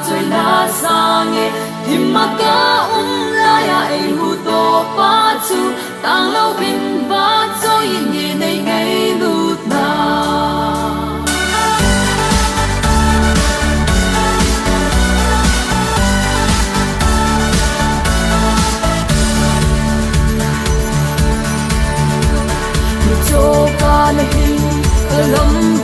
chơi lá sang nghe tìm mà cả la ya ai hu to pa chu tang lâu bin ba cho yên nhẹ này ngày lụt na cho ca na hình lầm